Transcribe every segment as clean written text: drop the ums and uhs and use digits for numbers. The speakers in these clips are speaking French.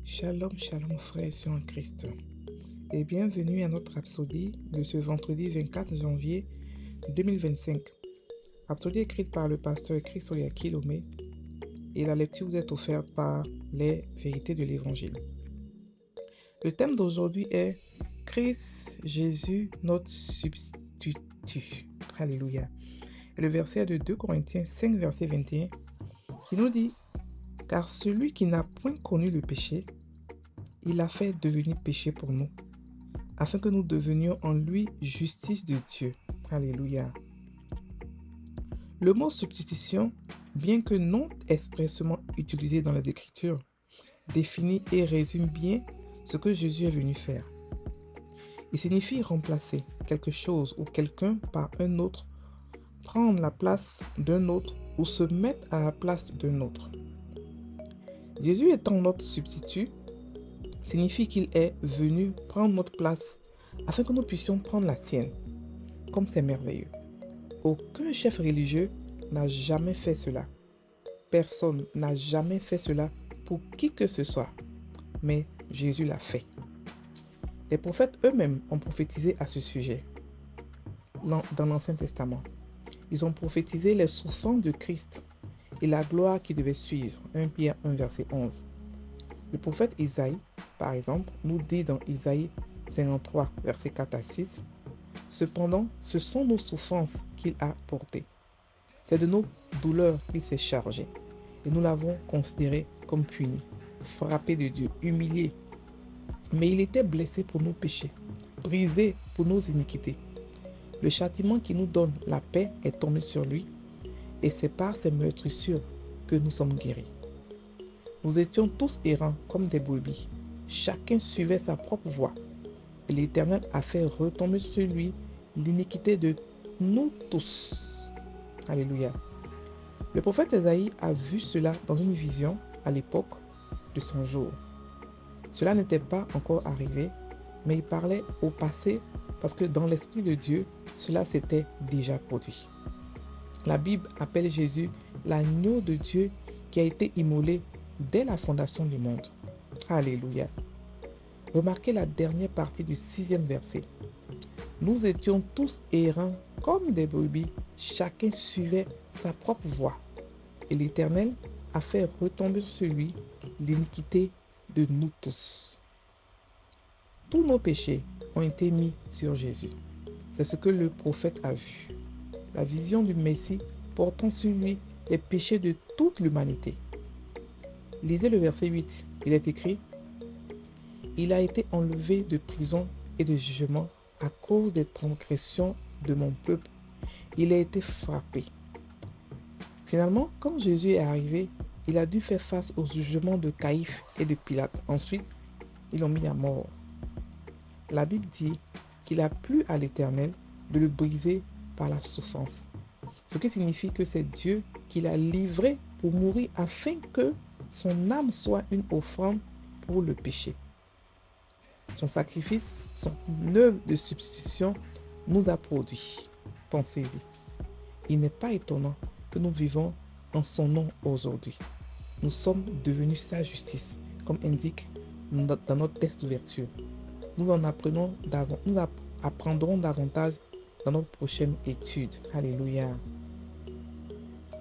Shalom, shalom frères et sœurs en Christ et bienvenue à notre rhapsodie de ce vendredi 24 janvier 2025. Rhapsodie écrite par le pasteur Christoya Kilomé et la lecture vous est offerte par les vérités de l'évangile. Le thème d'aujourd'hui est Christ Jésus notre substitut. Alléluia. Et le verset est de 2 Corinthiens 5 verset 21 qui nous dit: car celui qui n'a point connu le péché, il l'a fait devenir péché pour nous, afin que nous devenions en lui justice de Dieu. Alléluia. Le mot substitution, bien que non expressément utilisé dans les Écritures, définit et résume bien ce que Jésus est venu faire. Il signifie remplacer quelque chose ou quelqu'un par un autre, prendre la place d'un autre ou se mettre à la place d'un autre. Jésus étant notre substitut, signifie qu'il est venu prendre notre place afin que nous puissions prendre la sienne. Comme c'est merveilleux. Aucun chef religieux n'a jamais fait cela. Personne n'a jamais fait cela pour qui que ce soit. Mais Jésus l'a fait. Les prophètes eux-mêmes ont prophétisé à ce sujet. Dans l'Ancien Testament, ils ont prophétisé les souffrances de Christ et la gloire qui devait suivre. 1 Pierre 1 verset 11. Le prophète Isaïe, par exemple, nous dit dans Isaïe 53 verset 4 à 6: cependant, ce sont nos souffrances qu'il a portées. C'est de nos douleurs qu'il s'est chargé. Et nous l'avons considéré comme puni, frappé de Dieu, humilié. Mais il était blessé pour nos péchés, brisé pour nos iniquités. Le châtiment qui nous donne la paix est tombé sur lui, et c'est par ses meurtrissures que nous sommes guéris. Nous étions tous errants comme des brebis. Chacun suivait sa propre voie. Et l'Éternel a fait retomber sur lui l'iniquité de nous tous. Alléluia. Le prophète Isaïe a vu cela dans une vision à l'époque de son jour. Cela n'était pas encore arrivé, mais il parlait au passé parce que dans l'Esprit de Dieu, cela s'était déjà produit. La Bible appelle Jésus l'agneau de Dieu qui a été immolé dès la fondation du monde. Alléluia. Remarquez la dernière partie du 6e verset. Nous étions tous errants comme des brebis, chacun suivait sa propre voie. Et l'Éternel a fait retomber sur lui l'iniquité de nous tous. Tous nos péchés ont été mis sur Jésus. C'est ce que le prophète a vu. La vision du Messie portant sur lui les péchés de toute l'humanité. Lisez le verset 8. Il est écrit: il a été enlevé de prison et de jugement à cause des transgressions de mon peuple. Il a été frappé. Finalement, quand Jésus est arrivé, il a dû faire face au jugement de Caïphe et de Pilate. Ensuite, ils l'ont mis à mort. La Bible dit qu'il a plu à l'Éternel de le briser par la souffrance. Ce qui signifie que c'est Dieu qui l'a livré pour mourir afin que son âme soit une offrande pour le péché. Son sacrifice, son œuvre de substitution nous a produit. Pensez-y. Il n'est pas étonnant que nous vivons en son nom aujourd'hui. Nous sommes devenus sa justice, comme indique dans notre texte d'ouverture. Nous apprendrons davantage dans notre prochaine étude. Alléluia.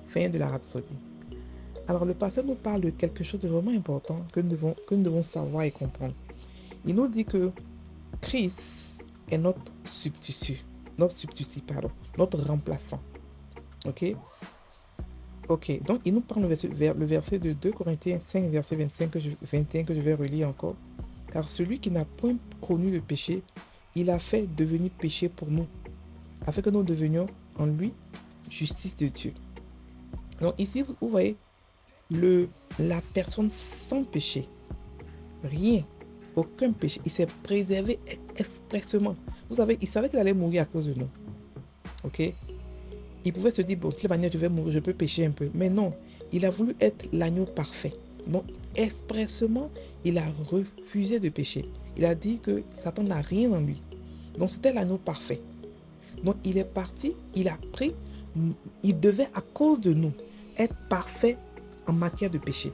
Fin de la rhapsodie. Alors le pasteur nous parle de quelque chose de vraiment important que nous devons savoir et comprendre. Il nous dit que Christ est notre substitut, notre remplaçant. Ok, donc il nous parle le verset de 2 Corinthiens 5, verset 21 que je vais relire encore. Car celui qui n'a point connu le péché, il a fait devenir péché pour nous, afin que nous devenions en lui justice de Dieu. Donc ici, vous voyez la personne sans péché. Rien, aucun péché. Il s'est préservé expressément. Vous savez, il savait qu'il allait mourir à cause de nous. Ok? Il pouvait se dire, bon, de toute manière, je vais mourir, je peux pécher un peu. Mais non, il a voulu être l'agneau parfait. Donc, expressément, il a refusé de pécher. Il a dit que Satan n'a rien en lui. Donc, c'était l'agneau parfait. Donc, il est parti, il a pris, il devait, à cause de nous, être parfait en matière de péché.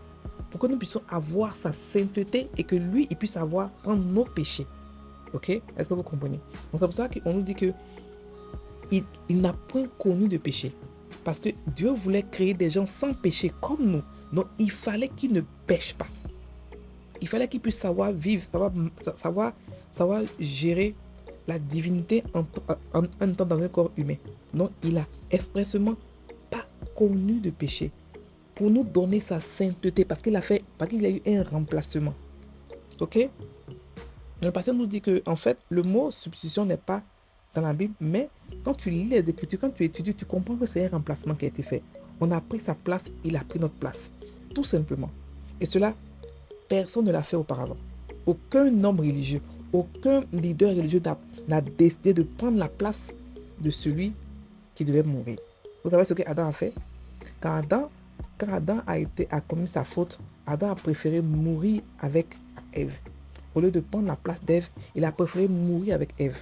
pour que nous puissions avoir sa sainteté et que lui, il puisse prendre nos péchés. Ok? Est-ce que vous comprenez? Donc c'est pour ça qu'on nous dit que il n'a point connu de péché. Parce que Dieu voulait créer des gens sans péché comme nous. Donc il fallait qu'ils ne pêchent pas. Il fallait qu'ils puissent savoir vivre, savoir gérer la divinité en temps dans un corps humain. Donc il a expressement pas connu de péché pour nous donner sa sainteté parce qu'il a eu un remplacement. Ok? Le pasteur nous dit que en fait le mot substitution n'est pas dans la Bible, mais quand tu lis les Écritures, quand tu étudies, tu comprends que c'est un remplacement qui a été fait. On a pris sa place, il a pris notre place, tout simplement. Et cela, personne ne l'a fait auparavant. Aucun homme religieux, aucun leader religieux n'a décidé de prendre la place de celui qui devait mourir. Vous savez ce qu'Adam a fait? Quand Adam a commis sa faute, Adam a préféré mourir avec Ève. Au lieu de prendre la place d'Ève, il a préféré mourir avec Ève.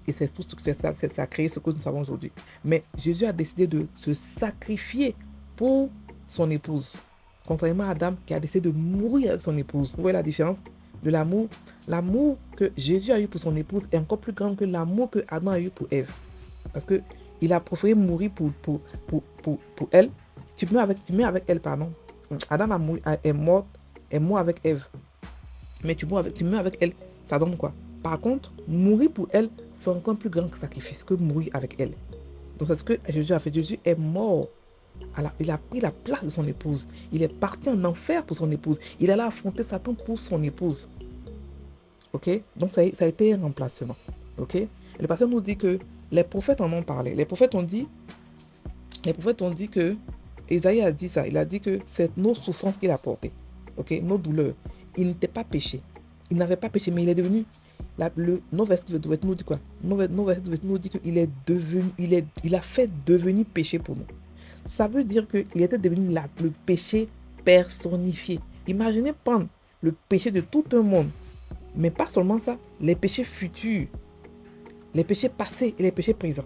Et c'est tout ce que ça a créé ce que nous savons aujourd'hui. Mais Jésus a décidé de se sacrifier pour son épouse. Contrairement à Adam qui a décidé de mourir avec son épouse. Vous voyez la différence de l'amour? L'amour que Jésus a eu pour son épouse est encore plus grand que l'amour que Adam a eu pour Ève. Parce qu'il a préféré mourir pour elle. Tu meurs avec elle, pardon. Adam est mort avec Ève. Mais tu meurs avec elle. Ça donne quoi? Par contre, mourir pour elle, c'est encore plus grand que sacrifice que mourir avec elle. Donc c'est ce que Jésus a fait. Jésus est mort. Il a pris la place de son épouse. Il est parti en enfer pour son épouse. Il allait affronter Satan pour son épouse. Ok? Donc ça a été un remplacement. Ok? Et le pasteur nous dit que les prophètes en ont parlé. Les prophètes ont dit que Isaïe a dit ça. Il a dit que c'est nos souffrances qu'il a portées. Ok? Nos douleurs. Il n'était pas péché. Il n'avait pas péché, mais il est devenu. Nos versets de nous dit quoi? Nos versets de nous dit qu'il est devenu, il a fait devenir péché pour nous. Ça veut dire qu'il était devenu le péché personnifié. Imaginez prendre le péché de tout un monde, mais pas seulement ça, les péchés futurs, les péchés passés et les péchés présents.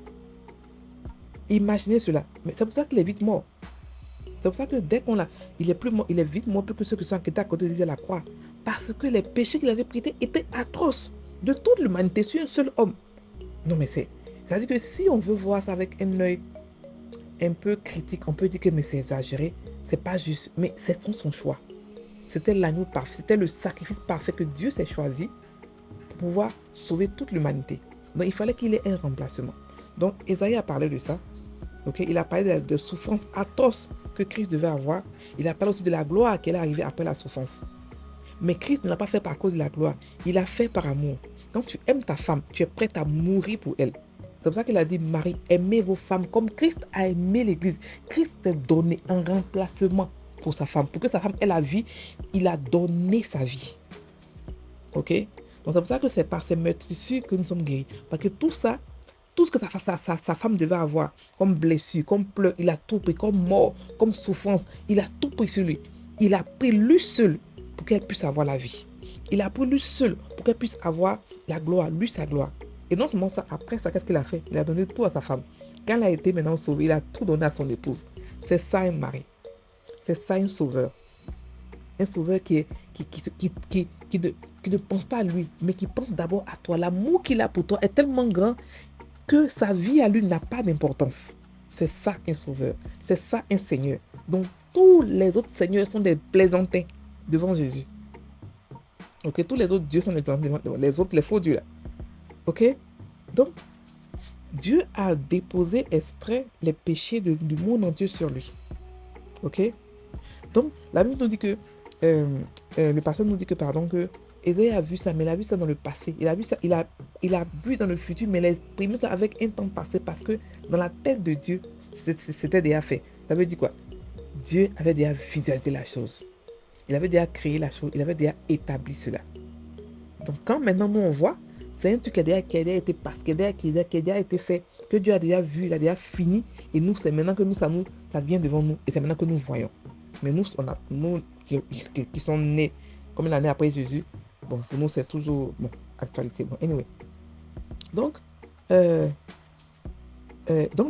Imaginez cela. Mais c'est pour ça qu'il est vite mort. C'est pour ça que dès qu'on l'a, il est plus mort, il est vite mort plus que ceux qui sont à côté de lui à la croix. Parce que les péchés qu'il avait prêtés étaient atroces. De toute l'humanité sur un seul homme. Non mais c'est-à-dire que si on veut voir ça avec un œil un peu critique, on peut dire que mais c'est exagéré, c'est pas juste, mais c'est son choix. C'était l'agneau parfait, c'était le sacrifice parfait que Dieu s'est choisi pour pouvoir sauver toute l'humanité. Donc il fallait qu'il ait un remplacement. Donc Isaïe a parlé de ça. Okay? Il a parlé de souffrances atroces que Christ devait avoir. Il a parlé aussi de la gloire qui est arrivée après la souffrance. Mais Christ ne l'a pas fait par cause de la gloire. Il l'a fait par amour. Quand tu aimes ta femme, tu es prête à mourir pour elle. C'est pour ça qu'il a dit, Marie, aimez vos femmes comme Christ a aimé l'Église. Christ s'est donné un remplacement pour sa femme. Pour que sa femme ait la vie, il a donné sa vie. Ok? Donc c'est pour ça que c'est par ces meurtrissures que nous sommes guéris. Parce que tout ça, tout ce que sa femme devait avoir, comme blessure, comme pleurs, il a tout pris, comme mort, comme souffrance, il a tout pris sur lui. Il a pris lui seul pour qu'elle puisse avoir la vie. Il a pris lui seul pour qu'elle puisse avoir la gloire, lui sa gloire. Et non seulement ça, après ça, qu'est-ce qu'il a fait? Il a donné tout à sa femme. Quand elle a été maintenant sauvée, il a tout donné à son épouse. C'est ça un mari. C'est ça un sauveur. Un sauveur qui ne pense pas à lui, mais qui pense d'abord à toi. L'amour qu'il a pour toi est tellement grand que sa vie à lui n'a pas d'importance. C'est ça un sauveur. C'est ça un seigneur. Donc tous les autres seigneurs sont des plaisantins devant Jésus. Ok, tous les autres dieux sont des plaisantins. Les autres, les faux dieux là. Ok, donc Dieu a déposé exprès les péchés du monde entier sur lui. Ok, donc la Bible nous dit que le pasteur nous dit que que Ésaïe a vu ça, mais il a vu ça dans le passé. Il a vu ça, il a vu dans le futur, mais il a exprimé ça avec un temps passé parce que dans la tête de Dieu, c'était déjà fait. Ça veut dire quoi? Dieu avait déjà visualisé la chose. Il avait déjà créé la chose. Il avait déjà établi cela. Donc quand maintenant nous on voit, c'est un truc qui a déjà été passé, qui a déjà été fait, que Dieu a déjà vu, il a déjà fini. Et nous, c'est maintenant que ça vient devant nous. Et c'est maintenant que nous voyons. Mais nous qui sont nés comme l'année après Jésus, bon, pour nous, c'est toujours, actualité. Bon, anyway. Donc le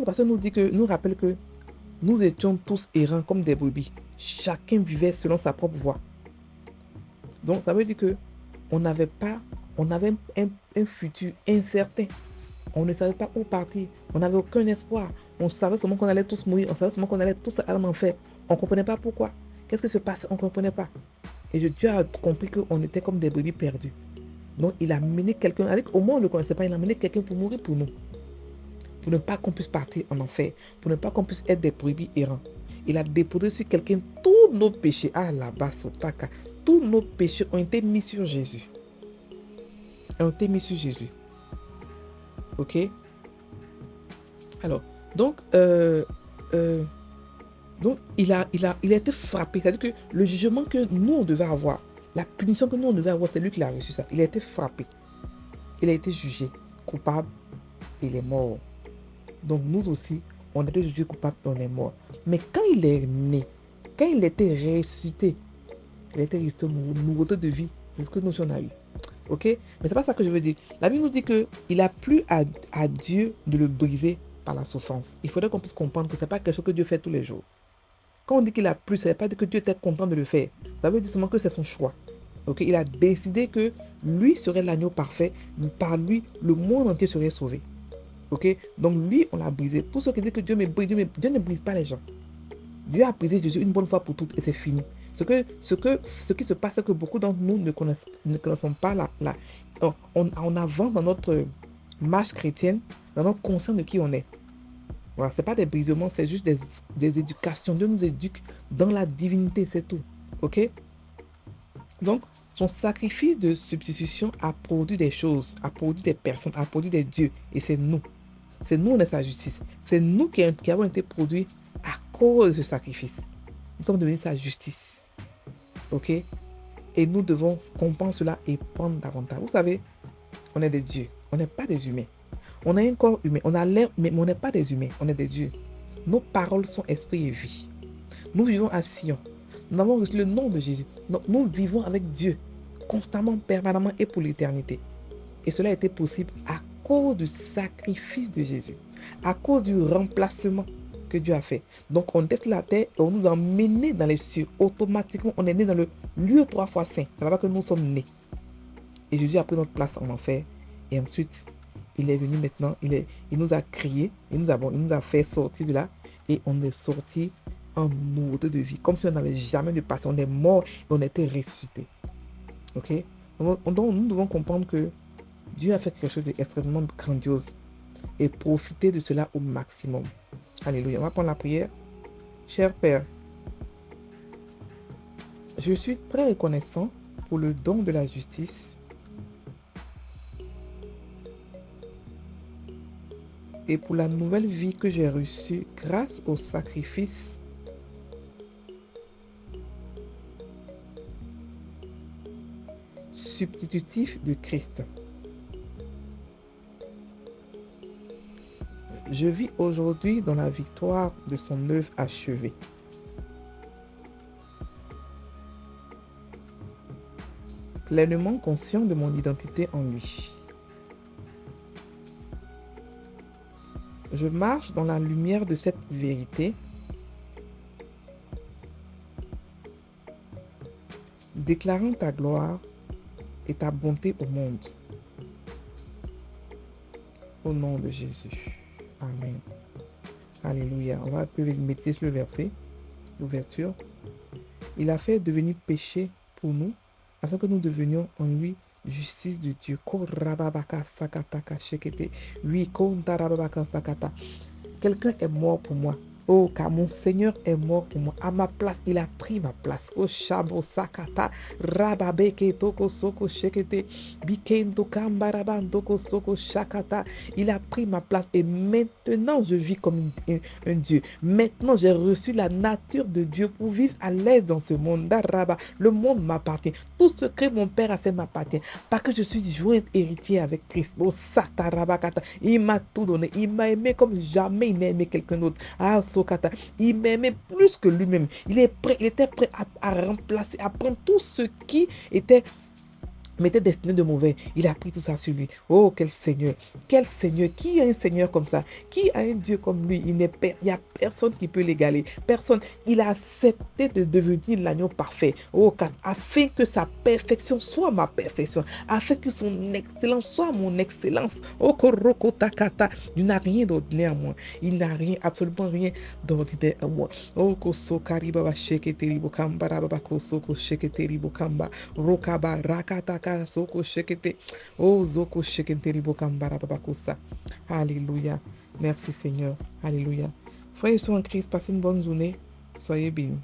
pasteur nous rappelle que nous étions tous errants comme des brebis. Chacun vivait selon sa propre voie. Donc, ça veut dire que on avait un futur incertain. On ne savait pas où partir. On n'avait aucun espoir. On savait seulement qu'on allait tous mourir. On savait seulement qu'on allait tous aller en enfer. On ne comprenait pas pourquoi. Qu'est-ce qui se passe? On ne comprenait pas. Et Dieu a compris qu'on était comme des brebis perdus. Donc, il a amené quelqu'un. Au moins, on ne le connaissait pas. Il a amené quelqu'un pour mourir pour nous. Pour ne pas qu'on puisse partir en enfer. Pour ne pas qu'on puisse être des brebis errants. Il a déposé sur quelqu'un tous nos péchés. Ah là-bas, Sotaka. Tous nos péchés ont été mis sur Jésus. Ont été mis sur Jésus. Ok? Alors, donc il a été frappé. C'est-à-dire que le jugement que nous, on devait avoir, la punition que nous, on devait avoir, c'est lui qui l'a reçu ça. Il a été frappé. Il a été jugé coupable et il est mort. Donc, nous aussi, on a été jugé coupable et on est mort. Mais quand il est né, quand il était ressuscité, il a été ressuscité une nouveauté de vie. C'est ce que nous aussi on a eu. Ok? Mais c'est pas ça que je veux dire. La Bible nous dit qu'il a plu à Dieu de le briser par la souffrance. Il faudrait qu'on puisse comprendre que ce n'est pas quelque chose que Dieu fait tous les jours. Quand on dit qu'il a plu, ça ne veut pas dire que Dieu était content de le faire. Ça veut dire seulement que c'est son choix. Ok? Il a décidé que lui serait l'agneau parfait. Par lui, le monde entier serait sauvé. Ok? Donc lui, on l'a brisé. Pour ceux qui disent que Dieu ne brise pas les gens. Dieu a brisé Jésus une bonne fois pour toutes et c'est fini. Ce qui se passe, c'est que beaucoup d'entre nous ne connaissons pas on avance dans notre marche chrétienne, dans notre conscience de qui on est. Voilà, ce n'est pas des brisements, c'est juste des éducations. Dieu nous éduque dans la divinité, c'est tout. Ok? Donc, son sacrifice de substitution a produit des choses, a produit des personnes, a produit des dieux. Et c'est nous. C'est nous, on est sa justice. C'est nous qui avons été produits à cause de ce sacrifice. Nous sommes devenus sa justice. Ok? Et nous devons comprendre cela et prendre davantage. Vous savez, on est des dieux. On n'est pas des humains. On a un corps humain. On a l'air, mais on n'est pas des humains. On est des dieux. Nos paroles sont esprit et vie. Nous vivons à Sion. Nous avons reçu le nom de Jésus. Nous vivons avec Dieu. Constamment, permanemment et pour l'éternité. Et cela a été possible à cause du sacrifice de Jésus. À cause du remplacement que Dieu a fait. Donc on était sur la terre et on nous a emmenés dans les cieux. Automatiquement, on est né dans le lieu 3 fois saint. C'est là-bas que nous sommes nés. Et Jésus a pris notre place en enfer. Et ensuite, il est venu maintenant, il nous a crié, il nous a fait sortir de là. Et on est sorti en nouveauté de vie. Comme si on n'avait jamais de passé. On est mort et on était ressuscité. Ok? Donc nous devons comprendre que Dieu a fait quelque chose d'extrêmement grandiose. Et profiter de cela au maximum. Alléluia. On va prendre la prière. Cher Père, je suis très reconnaissant pour le don de la justice et pour la nouvelle vie que j'ai reçue grâce au sacrifice substitutif de Christ. Je vis aujourd'hui dans la victoire de son œuvre achevée. Pleinement conscient de mon identité en lui. Je marche dans la lumière de cette vérité, déclarant ta gloire et ta bonté au monde. Au nom de Jésus. Amen. Alléluia. On va un peu méditer sur le verset d'ouverture. Il a fait devenir péché pour nous, afin que nous devenions en lui justice de Dieu. Quelqu'un est mort pour moi. Oh, car mon Seigneur est mort pour moi. À ma place, il a pris ma place. Oh, Shabo Sakata, Rababeke Toko Soko Shekete, Bikendo Kambarabandoko Soko Shakata. Il a pris ma place et maintenant je vis comme un Dieu. Maintenant j'ai reçu la nature de Dieu pour vivre à l'aise dans ce monde. Daraba, le monde m'appartient. Tout ce que mon Père a fait m'appartient. Parce que je suis joint héritier avec Christ. Oh, Satarabakata. Il m'a tout donné. Il m'a aimé comme jamais il n'a aimé quelqu'un d'autre. Ah, il m'aimait plus que lui-même. Il était prêt à remplacer, à prendre tout ce qui était m'était destiné de mauvais. Il a pris tout ça sur lui. Oh, quel Seigneur. Quel Seigneur. Qui a un Seigneur comme ça? Qui a un Dieu comme lui? Il n'y a personne qui peut l'égaler. Personne. Il a accepté de devenir l'agneau parfait. Oh, afin que sa perfection soit ma perfection. Afin que son excellence soit mon excellence. Oh, Koroko Takata. Il n'a rien d'ordinaire en moi. Il n'a rien, absolument rien d'ordinaire en moi. Oh, Koso Karibaba Sheketeri Bokamba Rababa Koso Sheketeri Bokamba Rokaba Rakataka Soko Shekete. Oh, Zoko Shekete Ribokambara Babakosa. Alléluia. Merci Seigneur. Alléluia. Frères et sœurs en Christ, passez une bonne journée. Soyez bénis.